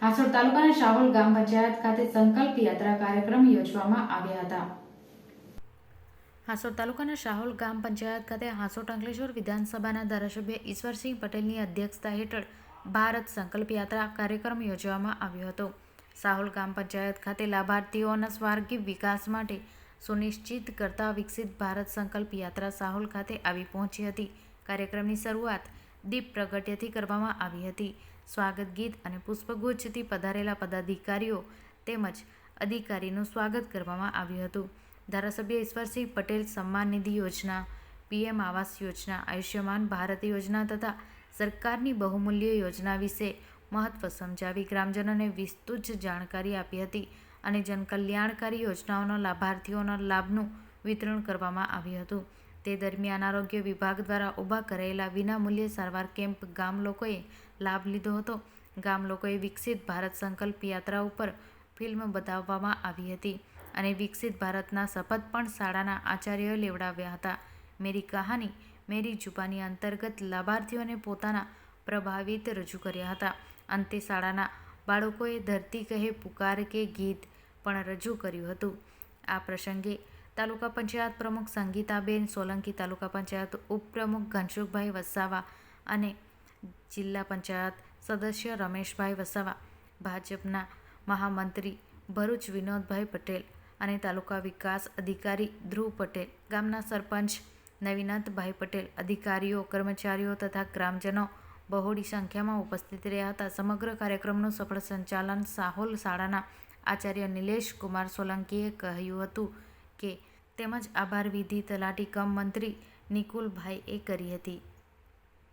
હાસોડ તાલુકાના શાહોલ ગ્રામ પંચાયત ખાતે સંકલ્પ યાત્રા કાર્યક્રમ યોજવામાં આવ્યા હતા. હાસોડ તાલુકાના શાહોલ ગ્રામ પંચાયત ખાતે હાસોડ અંકલેશ્વર વિધાનસભાના ધારાસભ્ય ઈશ્વરસિંહ પટેલની અધ્યક્ષતા હેઠળ ભારત સંકલ્પ યાત્રા કાર્યક્રમ યોજવામાં આવ્યો હતો. શાહોલ ગ્રામ પંચાયત ખાતે લાભાર્થીઓના સ્વાર્ગી વિકાસ માટે સુનિશ્ચિત કરતા વિકસિત ભારત સંકલ્પ યાત્રા શાહોલ ખાતે આવી પહોંચી હતી. કાર્યક્રમની શરૂઆત દીપ પ્રગટ્યથી કરવામાં આવી હતી. સ્વાગત ગીત અને પુષ્પગુચ્છથી પધારેલા પદાધિકારીઓ તેમજ અધિકારીનું સ્વાગત કરવામાં આવ્યું હતું. ધારાસભ્ય ઈશ્વરસિંહ પટેલ સન્માન નિધિ યોજના, પીએમ આવાસ યોજના, આયુષ્યમાન ભારત યોજના તથા સરકારની બહુમૂલ્ય યોજના વિશે મહત્વ સમજાવી ગ્રામજનોને વિસ્તૃત જાણકારી આપી હતી અને જનકલ્યાણકારી યોજનાઓના લાભાર્થીઓના લાભનું વિતરણ કરવામાં આવ્યું હતું. તે દરમિયાન આરોગ્ય વિભાગ દ્વારા ઊભા કરાયેલા વિનામૂલ્યે સારવાર કેમ્પ ગામ લોકોએ લાભ લીધો હતો. ગામ લોકોએ વિકસિત ભારત સંકલ્પ યાત્રા ઉપર ફિલ્મ બતાવવામાં આવી હતી અને વિકસિત ભારતના શપથ પણ શાળાના આચાર્યોએ લેવડાવ્યા હતા. મેરી કહાની મેરી જુબાની અંતર્ગત લાભાર્થીઓને પોતાના પ્રભાવિત રજૂ કર્યા હતા. અંતે શાળાના બાળકોએ ધરતી કહે પુકાર કે ગીત પણ રજૂ કર્યું હતું. આ પ્રસંગે તાલુકા પંચાયત પ્રમુખ સંગીતાબેન સોલંકી, તાલુકા પંચાયત ઉપપ્રમુખ ઘનસુખભાઈ વસાવા અને જિલ્લા પંચાયત સદસ્ય રમેશભાઈ વસાવા, ભાજપના મહામંત્રી ભરૂચ વિનોદભાઈ પટેલ અને તાલુકા વિકાસ અધિકારી ધ્રુવ પટેલ, ગામના સરપંચ નવીનતભાઈ પટેલ, અધિકારીઓ, કર્મચારીઓ તથા ગ્રામજનો બહોળી સંખ્યામાં ઉપસ્થિત રહ્યા હતા. સમગ્ર કાર્યક્રમનું સફળ સંચાલન શાહોલ શાળાના આચાર્ય નિલેશ કુમાર સોલંકીએ કહ્યું હતું કે તેમજ આભાર વિધિ તલાટી કમ મંત્રી નિકુલભાઈએ કરી હતી.